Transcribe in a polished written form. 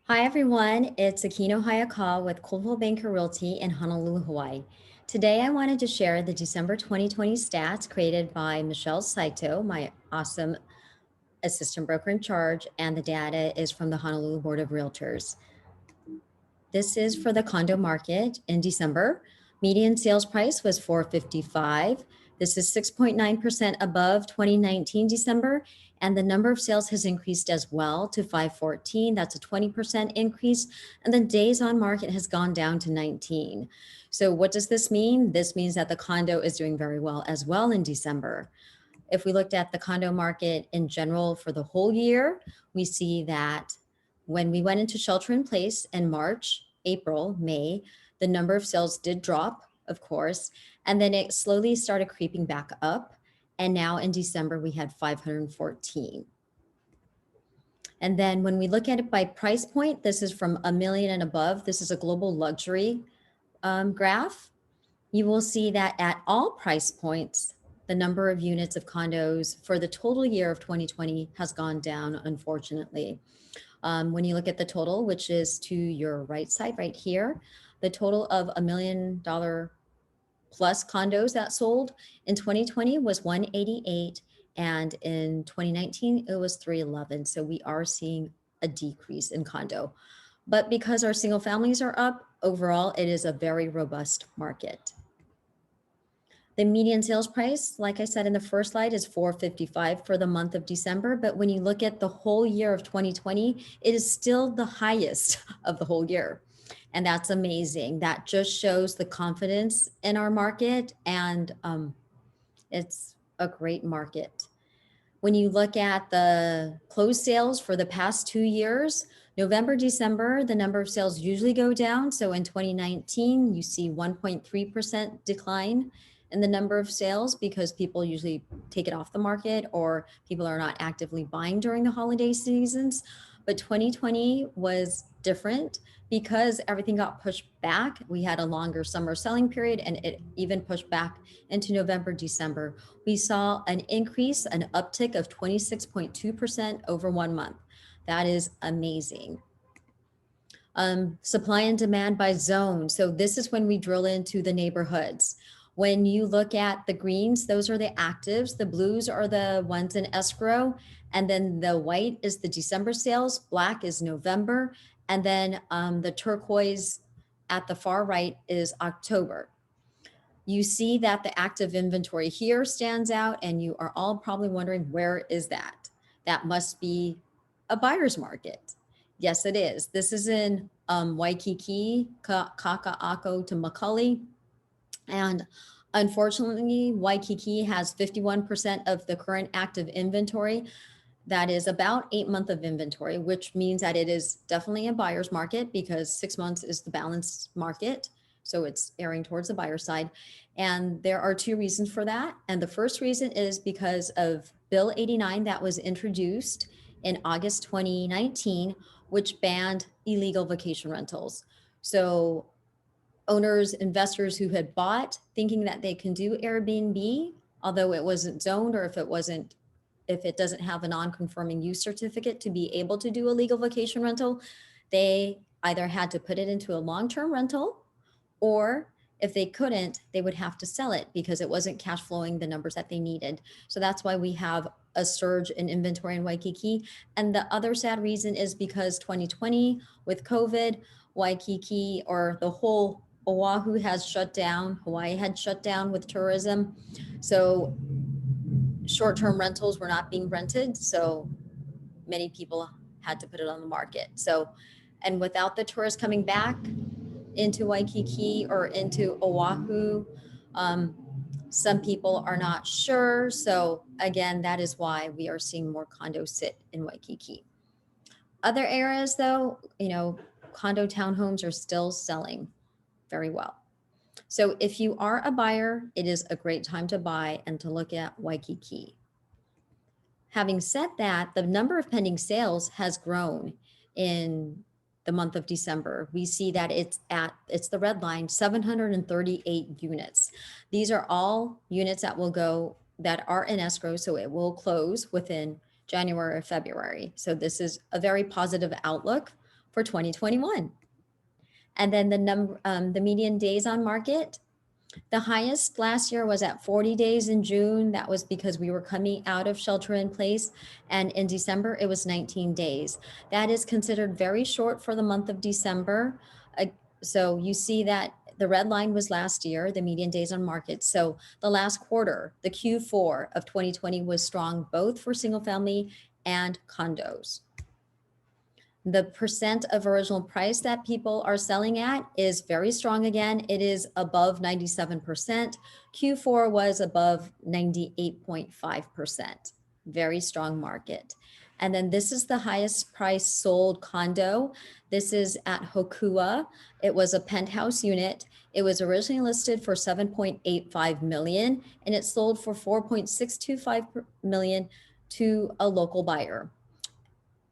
Hi everyone, it's Akino Hayakawa with Coldwell Banker Realty in Honolulu, Hawaii. Today I wanted to share the December 2020 stats created by Michelle Saito, my awesome assistant broker in charge, and the data is from the Honolulu Board of Realtors. This is for the condo market in December. Median sales price was $455. This is 6.9% above 2019 December, and the number of sales has increased as well to 514. That's a 20% increase, and the days on market has gone down to 19. So what does this mean? This means that the condo is doing very well in December. If we looked at the condo market in general for the whole year, we see that when we went into shelter in place in March, April, May, the number of sales did drop, of course, and then it slowly started creeping back up. And now in December, we had 514. And then when we look at it by price point, this is from a million and above. This is a global luxury graph. You will see that at all price points, the number of units of condos for the total year of 2020 has gone down, unfortunately. When you look at the total, which is to your right side right here, the total of $1 million plus condos that sold in 2020 was 188, and in 2019 it was 311. So we are seeing a decrease in condo. But because our single families are up, overall it is a very robust market. The median sales price, like I said in the first slide, is $455 for the month of December. But when you look at the whole year of 2020, it is still the highest of the whole year. And that's amazing. That just shows the confidence in our market, and it's a great market. When you look at the closed sales for the past 2 years, November, December, the number of sales usually go down. So in 2019, you see 1.3% decline in the number of sales because people usually take it off the market or people are not actively buying during the holiday seasons. But 2020 was different because everything got pushed back. We had a longer summer selling period and it even pushed back into November, December. We saw an increase, an uptick of 26.2% over 1 month. That is amazing. Supply and demand by zone. So this is when we drill into the neighborhoods. When you look at the greens, those are the actives. The blues are the ones in escrow. And then the white is the December sales. Black is November. And then the turquoise at the far right is October. You see that the active inventory here stands out, and you are all probably wondering, where is that? That must be a buyer's market. Yes, it is. This is in Waikiki, Kaka'ako to Macaulay. And unfortunately, Waikiki has 51% of the current active inventory. That is about 8 months of inventory, which means that it is definitely a buyer's market because 6 months is the balanced market. So it's airing towards the buyer side. And there are two reasons for that. And the first reason is because of Bill 89 that was introduced in August 2019, which banned illegal vacation rentals. So owners, investors who had bought thinking that they can do Airbnb, although it wasn't zoned or if it doesn't have a non-conforming use certificate to be able to do a legal vacation rental, they either had to put it into a long-term rental, or if they couldn't, they would have to sell it because it wasn't cash flowing the numbers that they needed. So that's why we have a surge in inventory in Waikiki. And the other sad reason is because 2020 with COVID, Waikiki or the whole Oahu has shut down. Hawaii had shut down with tourism. So short-term rentals were not being rented. So many people had to put it on the market. So, and without the tourists coming back into Waikiki or into Oahu, some people are not sure. So again, that is why we are seeing more condos sit in Waikiki. Other areas though, condo townhomes are still selling very well. So if you are a buyer, it is a great time to buy and to look at Waikiki. Having said that, the number of pending sales has grown in the month of December. We see that it's the red line, 738 units. These are all units that are in escrow, so it will close within January or February. So this is a very positive outlook for 2021. And then the median days on market, the highest last year was at 40 days in June. That was because we were coming out of shelter in place. And in December, it was 19 days. That is considered very short for the month of December. So you see that the red line was last year, the median days on market. So the last quarter, the Q4 of 2020 was strong both for single family and condos. The percent of original price that people are selling at is very strong again. It is above 97%. Q4 was above 98.5%. Very strong market. And then this is the highest price sold condo. This is at Hokua. It was a penthouse unit. It was originally listed for 7.85 million and it sold for 4.625 million to a local buyer.